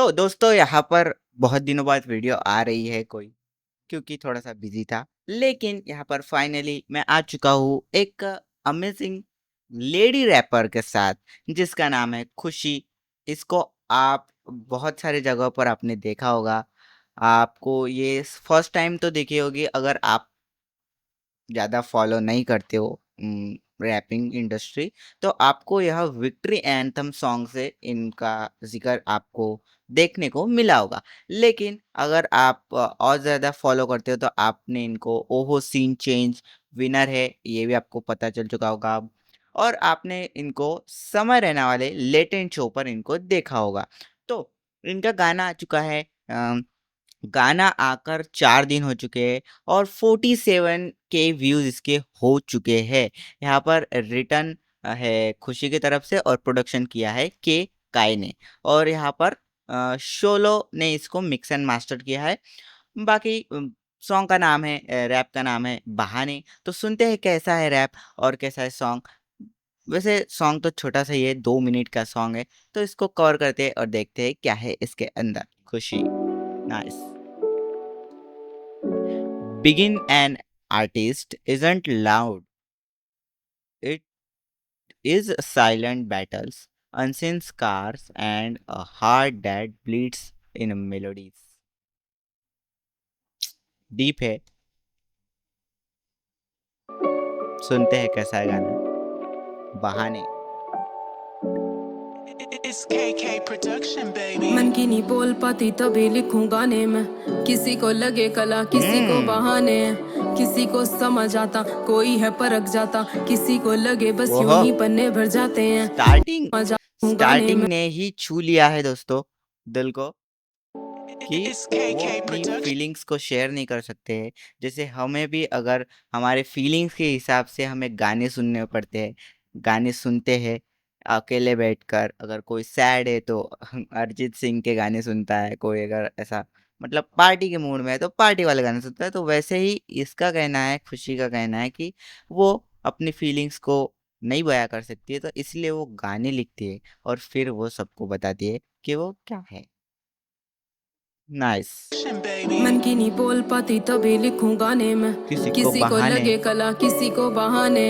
तो दोस्तों यहाँ पर बहुत दिनों बाद वीडियो आ रही है कोई, क्योंकि थोड़ा-सा बिज़ी था। लेकिन यहाँ पर फाइनली मैं आ चुका हूँ एक अमेज़िंग लेडी रैपर के साथ, जिसका नाम है खुशी। इसको आप बहुत सारे जगहों पर आपने देखा होगा। आपको ये फर्स्ट टाइम तो देखी होगी अगर आप ज़्यादा फॉलो नहीं करते हो रैपिंग इंडस्ट्री, तो आपको यह विक्ट्री एंथम सॉन्ग से इनका ज़िक्र आपको देखने को मिला होगा। लेकिन अगर आप और ज़्यादा फॉलो करते हो तो आपने इनको ओहो सीन चेंज विनर है, ये भी आपको पता चल चुका होगा। और आपने इनको समर रहने वाले लेट एंड शो पर इनको देखा होगा। तो इनका गाना आ चुका है गाना आकर 4 दिन हो चुके हैं और 47 के व्यूज़ इसके हो चुके हैं। यहाँ पर रिटर्न है खुशी की तरफ से और प्रोडक्शन किया है के काई ने। और यहाँ पर शोलो ने इसको मिक्स एंड मास्टर किया है। बाकी सॉन्ग का नाम है रैप का नाम है बहाने। तो सुनते हैं कैसा है रैप और कैसा है सॉन्ग। वैसे सॉन्ग तो छोटा-सा ही है, 2 मिनट का सॉन्ग है। तो इसको कवर करते हैं और देखते हैं क्या है इसके अंदर। खुशी, nice. Begin an artist isn't loud. It is silent battles, unseen scars, and a heart that bleeds in melodies. Deep है, सुनते हैं कैसा है गाना। बहाने। It's KK Production, baby. मन की नहीं बोल पाती तभी लिखूं गाने में। किसी को लगे कला किसी को बहाने, किसी को समझ आता कोई है परख जाता, किसी को लगे बस ओहो। यूं ही पन्ने भर जाते हैं। स्टार्टिंग ने ही छू लिया है दोस्तों दिल को कि It's वो KK अपनी Production. फीलिंग्स को शेयर नहीं कर सकते हैं। जैसे हमें भी अगर हमारे फीलिंग्स के हिसाब से हमें गाने सुनने पड़ते हैं, गाने सुनते हैं अकेले बैठकर। अगर कोई सैड है तो अरिजीत सिंह के गाने सुनता है, कोई अगर ऐसा मतलब पार्टी के मूड में है तो पार्टी वाले गाने सुनता है। तो वैसे ही इसका कहना है, खुशी का कहना है कि वो अपनी फीलिंग्स को नहीं बयां कर सकती है, तो इसलिए वो गाने लिखती है और फिर वो सबको बताती है कि वो क्या है। नाइस। Baby. मन की नहीं बोल पाती तभी लिखूं गाने में। किसी को किसी को बहाने। लगे कला किसी को बहाने,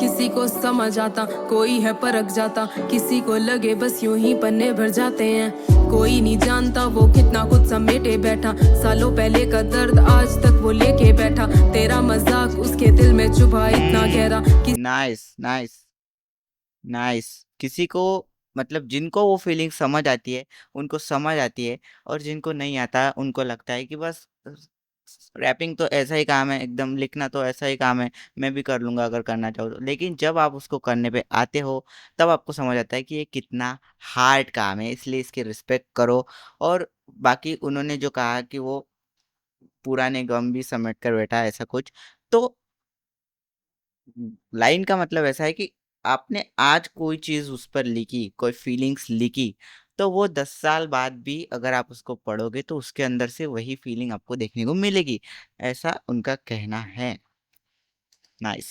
किसी को समझ आता कोई है परख जाता, किसी को लगे बस यूं ही पन्ने भर जाते हैं। कोई नहीं जानता वो कितना कुछ समेटे बैठा, सालों पहले का दर्द आज तक वो लेके बैठा, तेरा मजाक उसके दिल में चुभा इतना गहरा। Nice nice nice. किसी को मतलब जिनको वो फीलिंग समझ आती है उनको समझ आती है, और जिनको नहीं आता उनको लगता है कि बस रैपिंग तो ऐसा ही काम है, एकदम लिखना तो ऐसा ही काम है, मैं भी कर लूँगा अगर करना चाहो तो। लेकिन जब आप उसको करने पे आते हो तब आपको समझ आता है कि ये कितना हार्ड काम है, इसलिए इसकी रिस्पेक्ट करो। और बाकी उन्होंने जो कहा कि वो पुराने गम भी समेट कर बैठा है, ऐसा कुछ। तो लाइन का मतलब ऐसा है कि आपने आज कोई चीज़ उस पर लिखी, कोई फीलिंग्स लिखी, तो वो 10 साल बाद भी अगर आप उसको पढ़ोगे तो उसके अंदर से वही फीलिंग आपको देखने को मिलेगी। ऐसा उनका कहना है। नाइस।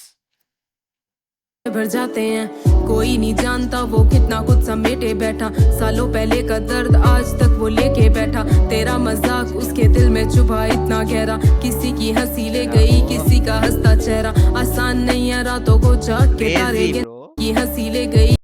भर जाते हैं। कोई नहीं जानता वो कितना कुछ समेटे बैठा, सालों पहले का दर्द आज तक वो लेके बैठा, तेरा मजाक उसके दिल में चुभा इतना गहरा, किसी की हंसी ले गई किसी का हंसता चेहरा, आसान नहीं है रातों को जाग के तारे Crazy, गिन bro. की हंसी ले गई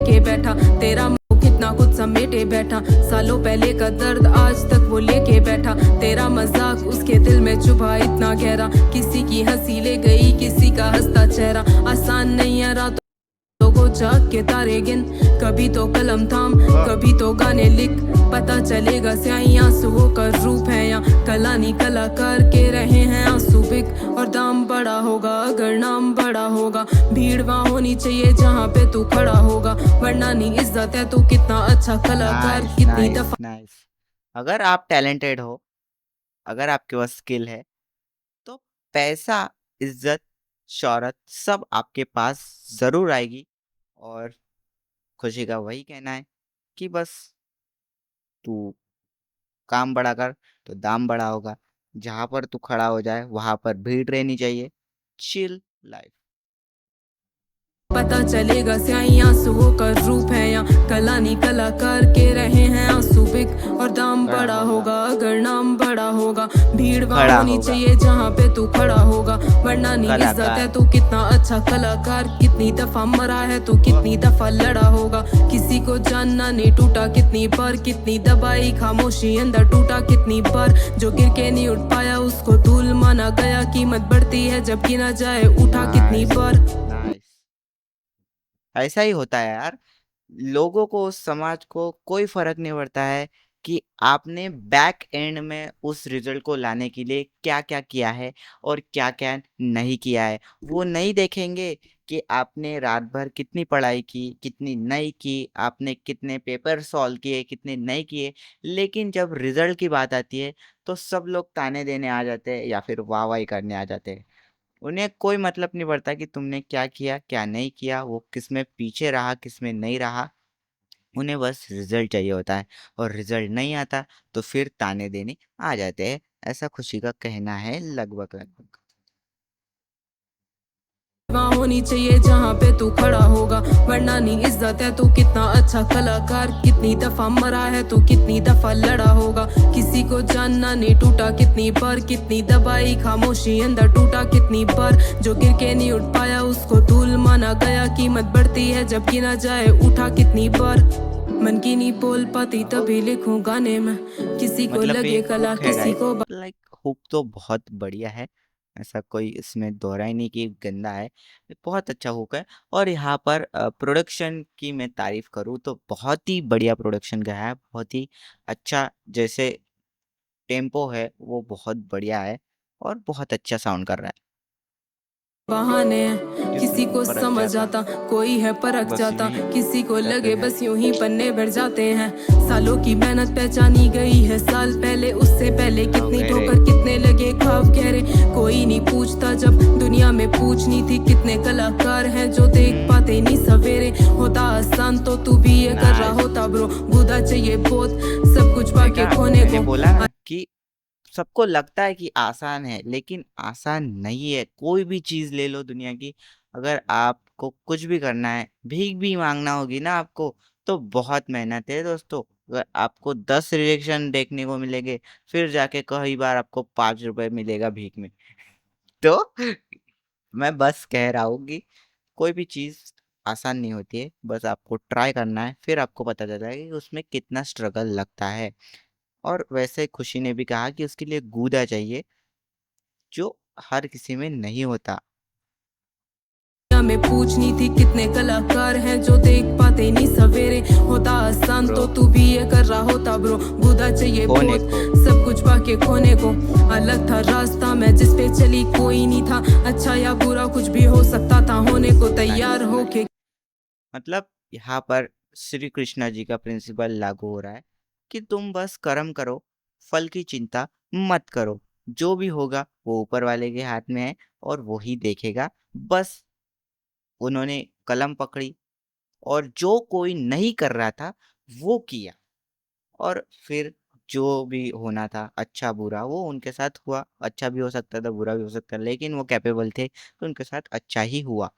के बैठा, तेरा कितना कुछ समेटे बैठा, सालों पहले का दर्द आज तक वो लेके बैठा, तेरा मजाक उसके दिल में चुभा इतना गहरा, किसी की हंसी ले गई किसी का हंसता चेहरा, आसान नहीं है रातों को जाग के तारे गिन, कभी तो कलम थाम कभी तो गाने लिख, पता चलेगा स्याही आंसुओं का रूप है या कलानी कलाकार के रहे हैं आंसू बिक, और दाम बड़ा होगा अगर नाम बड़ा होगा, भीड़ वहाँ होनी चाहिए जहाँ पे तू खड़ा होगा, वरना नहीं इज्जत है तू कितना अच्छा कलाकार नाइस कितनी नाइस दफा। नाइस। अगर आप टैलेंटेड हो, अगर आपके पास स्किल है, तो पैसा, इज्जत, शोहरत सब आपके पास ज़रूर आएगी। और खुशी का वही कहना है कि बस तू काम बड़ा कर तो दाम बड़ा होगा। जहाँ पर तू खड़ा हो जाए वहाँ पर भीड़ रहनी चाहिए। Chill life. पता चलेगा स्याही आंसुओं का रूप है या कलानी कलाकार के रहे हैं आंसू बिक, अगर नाम बड़ा होगा। भीड़ वहाँ खड़ा होनी होगा चाहिए जहाँ पे तू खड़ा होगा, वरना नहीं इज्जत है। कलाकार। तू कितना अच्छा कलाकार, कितनी दफा मरा है तू, कितनी दफा लड़ा होगा। किसी को जानना नहीं टूटा कितनी बार, कितनी दबाई खामोशी अंदर टूटा कितनी बार। जो गिर के नहीं उठ पाया उसको धूल माना गया, कीमत बढ़ती है जब गिना जाए उठा कितनी नाइस बार। नाइस। ऐसा ही होता है यार, लोगों को, समाज को कोई फर्क नहीं पड़ता है कि आपने बैक एंड में उस रिजल्ट को लाने के लिए क्या क्या किया है और क्या क्या नहीं किया है। वो नहीं देखेंगे कि आपने रात भर कितनी पढ़ाई की, कितनी नहीं की, आपने कितने पेपर सॉल्व किए, कितने नहीं किए। लेकिन जब रिजल्ट की बात आती है तो सब लोग ताने देने आ जाते हैं या फिर वाहवाही करने आ जाते हैं। उन्हें कोई मतलब नहीं पड़ता कि तुमने क्या किया, क्या नहीं किया, वो किसमें पीछे रहा, किसमें नहीं रहा। उन्हें बस रिजल्ट चाहिए होता है, और रिजल्ट नहीं आता तो फिर ताने देने आ जाते हैं। ऐसा खुशी का कहना है लगभग लगभग। वहाँ होनी चाहिए जहाँ पे तू खड़ा होगा, वरना नहीं इज्जत है। तू कितना अच्छा कलाकार, कितनी दफा मरा है तू, कितनी दफा लड़ा होगा। किसी को जानना नहीं टूटा कितनी बार, कितनी दबाई खामोशी अंदर टूटा कितनी बार। जो गिर के नहीं उठ पाया उसको धूल माना गया, कीमत बढ़ती है जब गिना जाए उठा कितनी बार। मन की नहीं बोल पाती तभी लिखूं गाने में, किसी को मतलब लगे ये कला हुक है किसी गाइस, को लाइक हुक तो बहुत बढ़िया है। ऐसा कोई इसमें दोहरा ही नहीं कि गंदा है, ये बहुत अच्छा हुक है। और यहाँ पर प्रोडक्शन की मैं तारीफ करूँ तो बहुत ही बढ़िया प्रोडक्शन गया है, बहुत ही अच्छा। जैसे टेम्पो है वो बहुत बढ़िया है और बहुत अच्छा साउंड कर रहा है। बहाने हैं। जिसमें किसी को परख समझ जाता आता कोई है परख बस यूं जाता, ही किसी को जाते लगे हैं। बस यूं ही पन्ने भर जाते हैं। सालों की मेहनत पहचानी गई है साल पहले, उससे पहले कितनी गहरे ठोकर कितने लगे ख्वाब गहरे। कोई नहीं पूछता जब दुनिया में पूछनी थी, कितने कलाकार हैं जो देख पाते नहीं सवेरे। होता आसान तो तू भी ये कर रहा नाइस। होता ब्रो, बुदा चाहिए बहुत सब कुछ पाके देखा, खोने मैंने को। बोला ना कि सबको लगता है कि आसान है, लेकिन आसान नहीं है। कोई भी चीज ले लो दुनिया की, अगर आपको कुछ भी करना है, भीख भी मांगना होगी ना आपको, तो बहुत मेहनत है दोस्तों। अगर आपको 10 रिएक्शन देखने को मिलेंगे, फिर जाके कई बार आपको 5 रुपए मिलेगा भीख में। तो मैं बस कह रहा हूँ कि कोई भी चीज आसान नहीं होती है, बस आपको ट्राई करना है, फिर आपको पता चलता है कि उसमें कितना स्ट्रगल लगता है। और वैसे खुशी ने भी कहा कि उसके लिए गूदा चाहिए, जो हर किसी में नहीं होता। दुनिया में पूछनी थी कितने कलाकार हैं जो देख पाते नहीं सवेरे। होता आसान ब्रो तो तू भी ये कर रहा होता ब्रो, बुदा चाहिए होने बहुत को सब कुछ पाके खोने को। अलग था रास्ता मैं जिस पे चली, कोई नहीं था अच्छा या बुरा, कुछ भी हो सकता था, होने को तैयार नाइस नाइस। होके। मतलब यहाँ पर श्री कृष्णा जी का प्रिंसिपल लागू हो रहा है कि तुम बस कर्म करो, फल की चिंता मत करो। जो भी होगा वो ऊपर वाले के हाथ में है और वो ही देखेगा। बस उन्होंने कलम पकड़ी और जो कोई नहीं कर रहा था वो किया, और फिर जो भी होना था अच्छा बुरा वो उनके साथ हुआ। अच्छा भी हो सकता था, बुरा भी हो सकता था, लेकिन वो कैपेबल थे तो उनके साथ अच्छा ही हुआ।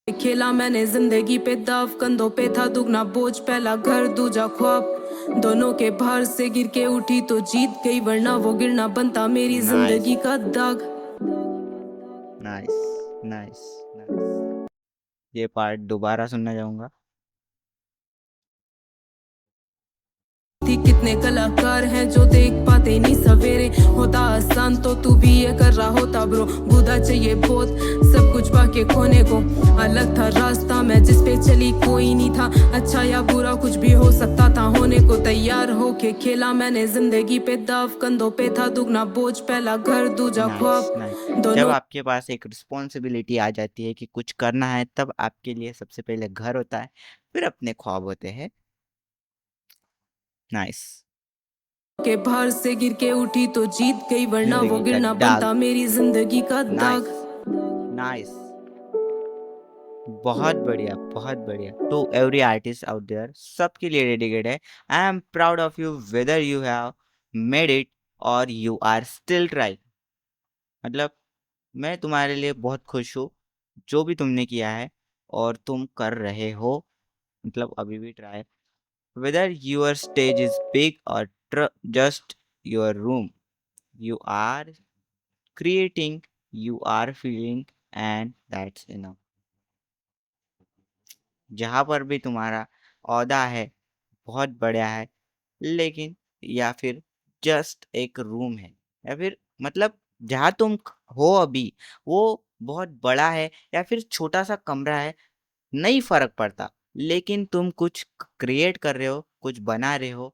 खेला मैंने जिंदगी पे दाव, कंधों पे था दुगना बोझ, पहला घर दूजा ख्वाब। दोनों के भार से गिर के उठी तो जीत गई, वरना वो गिरना बनता मेरी नाइस जिंदगी का दाग। Nice nice nice. ये पार्ट दोबारा सुनना चाहूंगा। थी कितने कलाकार हैं जो देख पाते नहीं सवेरे। होता आसान तो तू भी ये कर रहा होता ब्रो, बुदा चाहिए बहुत सब कुछ पाके खोने को। अलग था रास्ता मैं जिस पे चली, कोई नहीं था अच्छा या बुरा, कुछ भी हो सकता था, होने को तैयार होके खेला मैंने जिंदगी पे दाव। कंधों पे था दुगना बोझ, पहला घर दूजा नाइस ख्वाब। नाइस। जब दोनों आपके पास एक रिस्पॉन्सिबिलिटी आ जाती है कि कुछ करना है, तब आपके लिए सबसे पहले घर होता है, फिर अपने ख्वाब होते हैं। नाइस। के भार से गिर के उठी तो जीत गई, वरना वो जिंदगी का गिरना दाग। बनता मेरी जिंदगी का दाग। Nice nice. बहुत बढ़िया बहुत बढ़िया। To every artist out there, सबके लिए डेडिकेट है। I am proud of you whether you have made it और यू आर स्टिल ट्राई। मतलब मैं तुम्हारे लिए बहुत खुश हूँ, जो भी तुमने किया है और तुम कर रहे हो। मतलब अभी भी try whether your stage is big or just your room, you are creating, you are feeling, and that's enough. जहाँ पर भी तुम्हारा औहदा है, बहुत बड़ा है, लेकिन या फिर जस्ट एक रूम है, या फिर मतलब जहाँ तुम हो अभी वो बहुत बड़ा है या फिर छोटा सा कमरा है, नहीं फर्क पड़ता, लेकिन तुम कुछ क्रिएट कर रहे हो, कुछ बना रहे हो,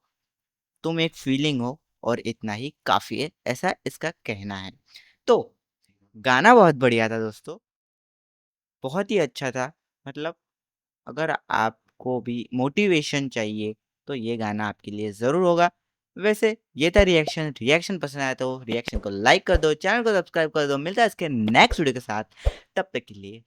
तुम एक फीलिंग हो, और इतना ही काफी है, ऐसा इसका कहना है। तो गाना बहुत बढ़िया था दोस्तों, बहुत ही अच्छा था। मतलब अगर आपको भी मोटिवेशन चाहिए तो ये गाना आपके लिए ज़रूर होगा। वैसे ये था रिएक्शन। रिएक्शन पसंद आया तो रिएक्शन को लाइक कर दो, चैनल को सब्सक्राइब कर दो। मिलता है इसके नेक्स्ट वीडियो के साथ, तब तक के लिए